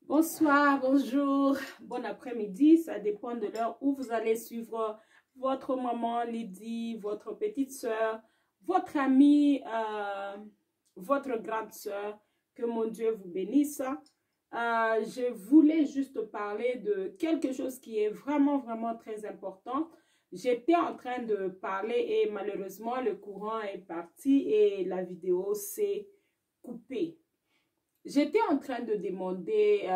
Bonsoir, bonjour, bon après-midi, ça dépend de l'heure où vous allez suivre votre maman Lydie, votre petite soeur, votre amie, votre grande soeur. Que mon Dieu vous bénisse. Je voulais juste parler de quelque chose qui est vraiment très important. J'étais en train de parler et malheureusement le courant est parti et la vidéo s'est coupée. J'étais en train de demander,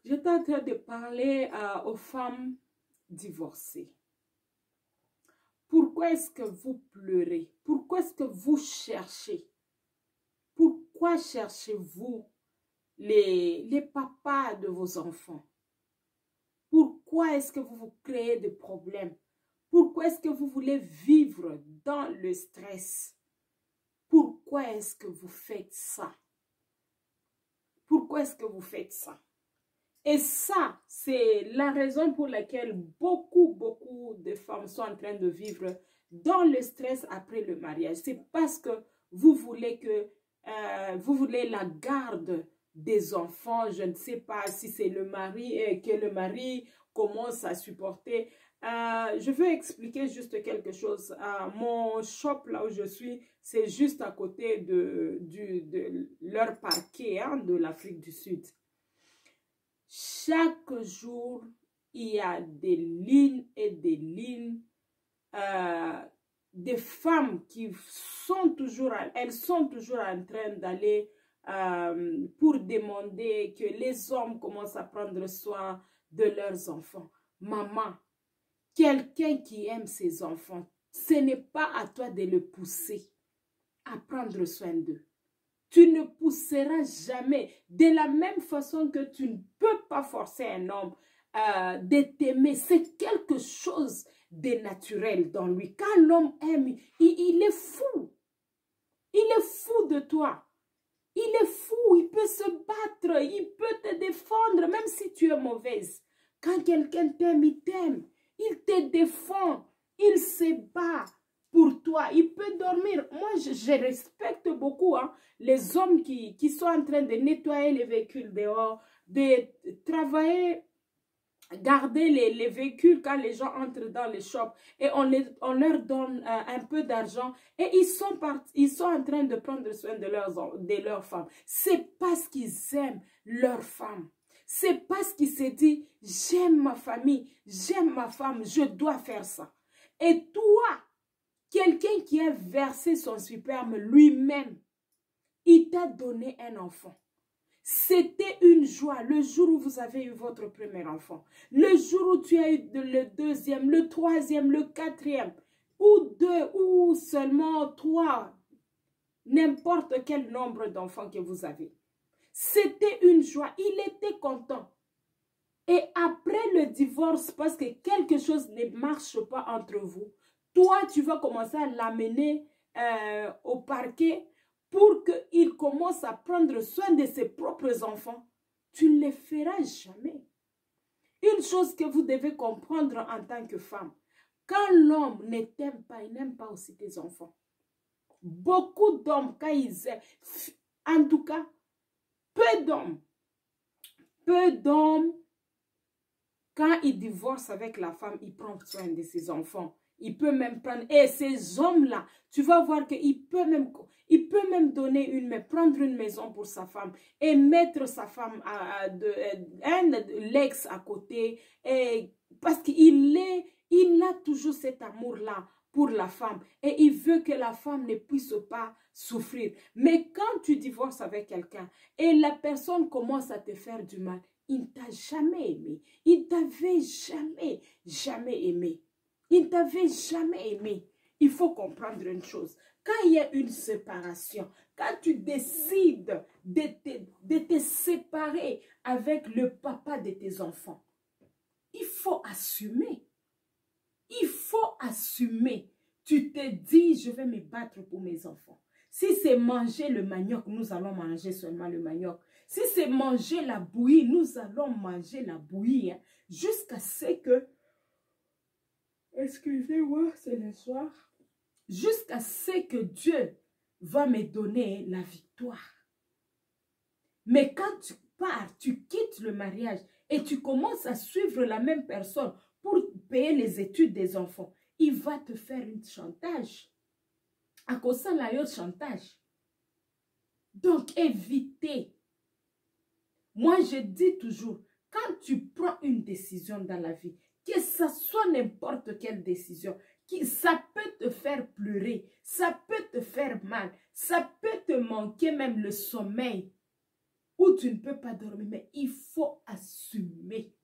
j'étais en train de parler aux femmes divorcées. Pourquoi est-ce que vous pleurez? Pourquoi est-ce que vous cherchez? Pourquoi cherchez-vous les papas de vos enfants? Pourquoi est-ce que vous vous créez des problèmes? Pourquoi est-ce que vous voulez vivre dans le stress? Pourquoi est-ce que vous faites ça? Pourquoi est-ce que vous faites ça? Et ça, c'est la raison pour laquelle beaucoup de femmes sont en train de vivre dans le stress après le mariage. C'est parce que vous voulez vous voulez la garde des enfants. Je ne sais pas si c'est le mari et que le mari commence à supporter. Je veux expliquer juste quelque chose. Mon shop, là où je suis, c'est juste à côté de leur parquet de l'Afrique du Sud. Chaque jour, il y a des lignes et des lignes des femmes qui sont toujours, elles sont toujours en train d'aller pour demander que les hommes commencent à prendre soin de leurs enfants. Maman, quelqu'un qui aime ses enfants, ce n'est pas à toi de le pousser à prendre soin d'eux. Tu ne pousseras jamais. De la même façon que tu ne peux pas forcer un homme de t'aimer. C'est quelque chose de naturel dans lui. Quand l'homme aime, il est fou. Il est fou de toi. Il est fou. Il peut se battre. Il peut te défendre même si tu es mauvaise. Quand quelqu'un t'aime, il t'aime. Il te défend. Il se bat pour toi. Il peut dormir. Moi, je respecte beaucoup les hommes qui sont en train de nettoyer les véhicules dehors, de travailler, garder les véhicules quand les gens entrent dans les shops et on leur donne un peu d'argent et ils sont en train de prendre soin de leurs femmes. C'est parce qu'ils aiment leurs femmes. C'est parce qu'ils se disent, j'aime ma famille, j'aime ma femme, je dois faire ça. Et toi, quelqu'un qui a versé son sperme lui-même, il t'a donné un enfant. C'était une joie le jour où vous avez eu votre premier enfant. Le jour où tu as eu le deuxième, le troisième, le quatrième, ou deux, ou seulement trois, n'importe quel nombre d'enfants que vous avez. C'était une joie, il était content. Et après le divorce, parce que quelque chose ne marche pas entre vous, toi, tu vas commencer à l'amener au parquet pour qu'il commence à prendre soin de ses propres enfants. Tu ne le feras jamais. Une chose que vous devez comprendre en tant que femme, quand l'homme ne t'aime pas, il n'aime pas aussi tes enfants. Beaucoup d'hommes, quand ils aiment, en tout cas, peu d'hommes, quand il divorce avec la femme, il prend soin de ses enfants. Il peut même prendre... Et ces hommes-là, tu vas voir qu'il peut même donner prendre une maison pour sa femme et mettre sa femme l'ex à côté. Parce qu'il a toujours cet amour-là pour la femme. Et il veut que la femme ne puisse pas souffrir. Mais quand tu divorces avec quelqu'un et la personne commence à te faire du mal, il ne t'a jamais aimé. Il ne t'avait jamais aimé. Il ne t'avait jamais aimé. Il faut comprendre une chose. Quand il y a une séparation, quand tu décides de te séparer avec le papa de tes enfants, il faut assumer. Il faut assumer. Tu te dis, je vais me battre pour mes enfants. Si c'est manger le manioc, nous allons manger seulement le manioc. Si c'est manger la bouillie, nous allons manger la bouillie. Jusqu'à ce que... Excusez-moi, c'est le soir. Jusqu'à ce que Dieu va me donner la victoire. Mais quand tu pars, tu quittes le mariage et tu commences à suivre la même personne pour payer les études des enfants, il va te faire un chantage. À cause de la chantage. Donc, évitez. Moi, je dis toujours, quand tu prends une décision dans la vie, que ce soit n'importe quelle décision, ça peut te faire pleurer, ça peut te faire mal, ça peut te manquer même le sommeil, où tu ne peux pas dormir, mais il faut assumer.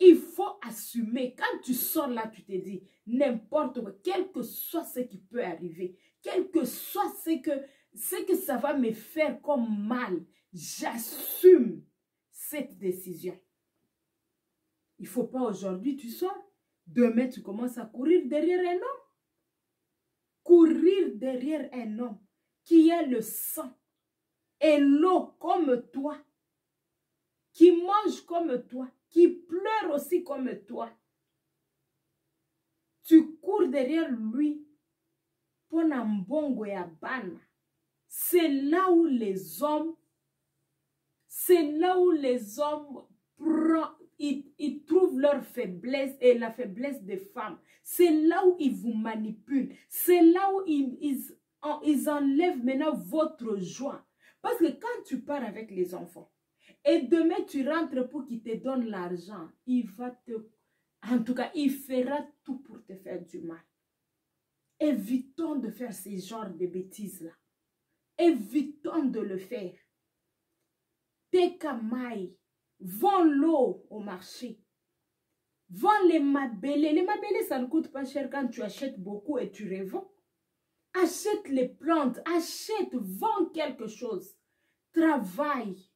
Il faut assumer. Quand tu sors là, tu te dis, n'importe quoi, quel que soit ce qui peut arriver, quel que soit ce que ça va me faire comme mal, j'assume cette décision. Il ne faut pas aujourd'hui, tu sors, demain tu commences à courir derrière un homme. Courir derrière un homme qui a le sang et l'eau comme toi, qui mange comme toi, qui pleure aussi comme toi. Tu cours derrière lui pour un bongo et abana. C'est là où les hommes, ils trouvent leur faiblesse et la faiblesse des femmes. C'est là où ils vous manipulent. C'est là où ils enlèvent maintenant votre joie. Parce que quand tu pars avec les enfants, et demain tu rentres pour qu'il te donne l'argent, en tout cas, il fera tout pour te faire du mal. Évitons de faire ces genres de bêtises-là. Évitons de le faire. Tekamai, vends l'eau au marché. Vends les mabélés. Les mabélés, ça ne coûte pas cher quand tu achètes beaucoup et tu revends. Achète les plantes, vends quelque chose. Travaille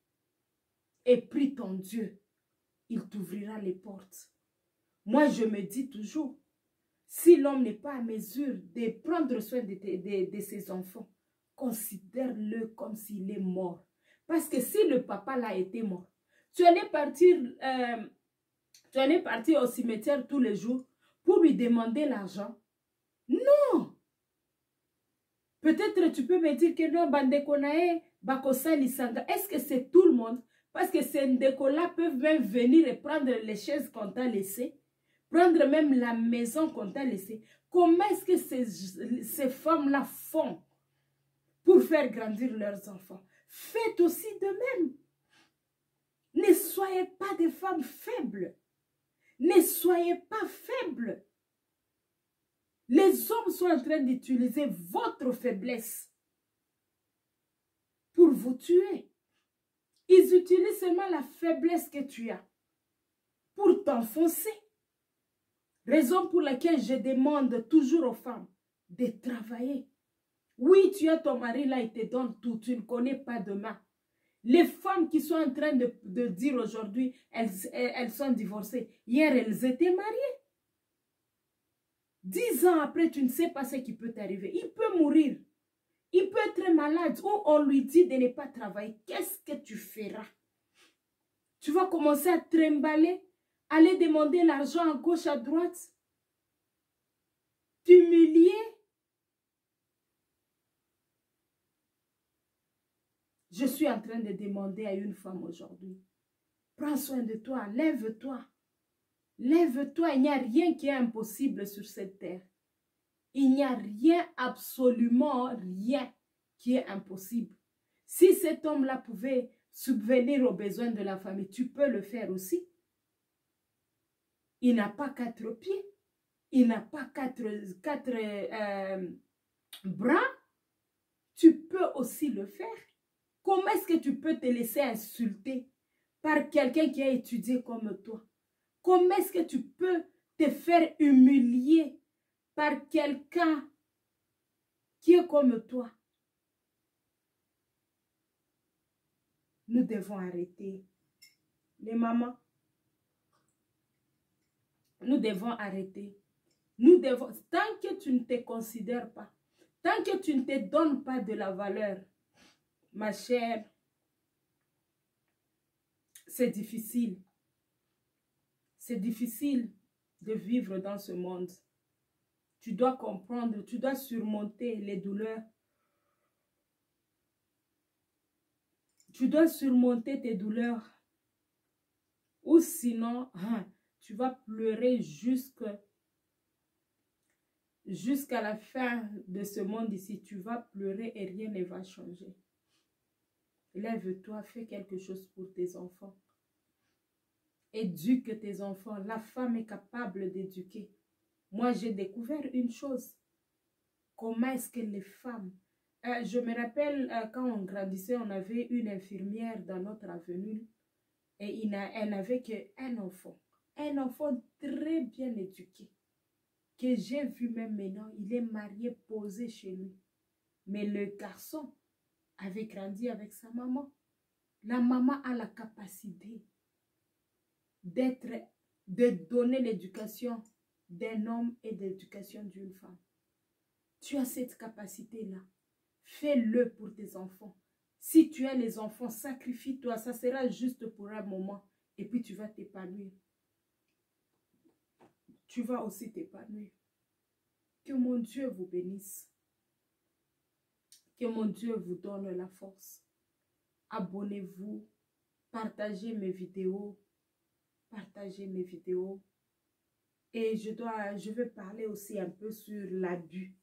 et prie ton Dieu. Il t'ouvrira les portes. Moi, je me dis toujours, si l'homme n'est pas à mesure de prendre soin de ses enfants, considère-le comme s'il est mort. Parce que si le papa là était mort, tu allais partir au cimetière tous les jours pour lui demander l'argent. Non! Peut-être tu peux me dire que non, Bandekonae, Bakosa, Lisanga. Est-ce que c'est tout le monde? Parce que ces Ndeko-là peuvent même venir et prendre les chaises qu'on t'a laissées. Prendre même la maison qu'on t'a laissée. Comment est-ce que ces femmes-là font pour faire grandir leurs enfants? Faites aussi de même. Ne soyez pas des femmes faibles. Ne soyez pas faibles. Les hommes sont en train d'utiliser votre faiblesse pour vous tuer. Ils utilisent seulement la faiblesse que tu as pour t'enfoncer. Raison pour laquelle je demande toujours aux femmes de travailler. Oui, tu as ton mari là, il te donne tout, tu ne connais pas demain. Les femmes qui sont en train de dire aujourd'hui, elles sont divorcées. Hier, elles étaient mariées. 10 ans après, tu ne sais pas ce qui peut t'arriver. Il peut mourir. Il peut être malade ou on lui dit de ne pas travailler. Qu'est-ce que tu feras? Tu vas commencer à trimballer, aller demander l'argent à gauche, à droite, t'humilier. Je suis en train de demander à une femme aujourd'hui, prends soin de toi, lève-toi. Lève-toi, il n'y a rien qui est impossible sur cette terre. Il n'y a rien, absolument rien qui est impossible. Si cet homme-là pouvait subvenir aux besoins de la famille, tu peux le faire aussi. Il n'a pas 4 pieds. Il n'a pas quatre bras. Tu peux aussi le faire. Comment est-ce que tu peux te laisser insulter par quelqu'un qui a étudié comme toi? Comment est-ce que tu peux te faire humilier par quelqu'un qui est comme toi? Nous devons arrêter. Les mamans, nous devons arrêter. Nous devons, tant que tu ne te considères pas, tant que tu ne te donnes pas de la valeur, ma chère, c'est difficile. C'est difficile de vivre dans ce monde. Tu dois comprendre, tu dois surmonter les douleurs. Tu dois surmonter tes douleurs. Ou sinon, tu vas pleurer jusqu'à la fin de ce monde ici. Tu vas pleurer et rien ne va changer. Lève-toi, fais quelque chose pour tes enfants. Éduque tes enfants. La femme est capable d'éduquer. Moi, j'ai découvert une chose. Comment est-ce que les femmes... je me rappelle, quand on grandissait, on avait une infirmière dans notre avenue. Et elle n'avait qu'un enfant. Un enfant très bien éduqué. Que j'ai vu même maintenant. Il est marié, posé chez lui. Mais le garçon avait grandi avec sa maman. La maman a la capacité de donner l'éducation d'un homme et l'éducation d'une femme. Tu as cette capacité-là. Fais-le pour tes enfants. Si tu as les enfants, sacrifie-toi. Ça sera juste pour un moment. Et puis tu vas t'épanouir. Tu vas aussi t'épanouir. Que mon Dieu vous bénisse. Que mon Dieu vous donne la force. Abonnez-vous. Partagez mes vidéos. Partagez mes vidéos. Et je veux parler aussi un peu sur l'abus.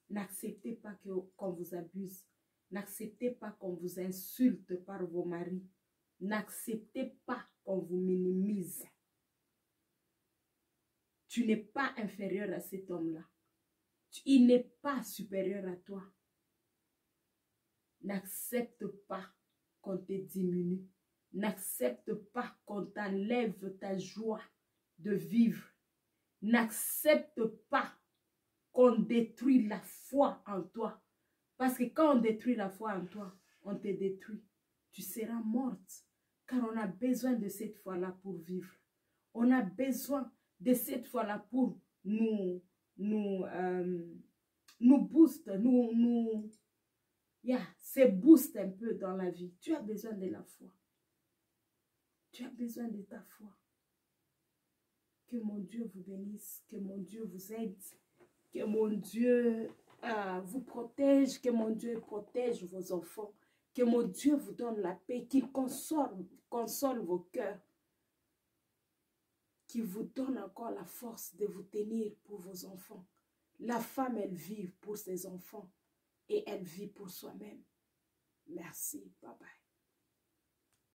N'acceptez pas qu'on vous abuse. N'acceptez pas qu'on vous insulte par vos maris. N'acceptez pas qu'on vous minimise. Tu n'es pas inférieur à cet homme-là. Il n'est pas supérieur à toi. N'accepte pas qu'on te diminue. N'accepte pas qu'on t'enlève ta joie de vivre. N'accepte pas qu'on détruit la foi en toi. Parce que quand on détruit la foi en toi, on te détruit. Tu seras morte. Car on a besoin de cette foi-là pour vivre. On a besoin de cette foi-là pour nous boost, se boost un peu dans la vie. Tu as besoin de la foi. Tu as besoin de ta foi. Que mon Dieu vous bénisse, que mon Dieu vous aide, que mon Dieu vous protège, que mon Dieu protège vos enfants, que mon Dieu vous donne la paix, qu'il console vos cœurs, qu'il vous donne encore la force de vous tenir pour vos enfants. La femme, elle vit pour ses enfants et elle vit pour soi-même. Merci, bye bye.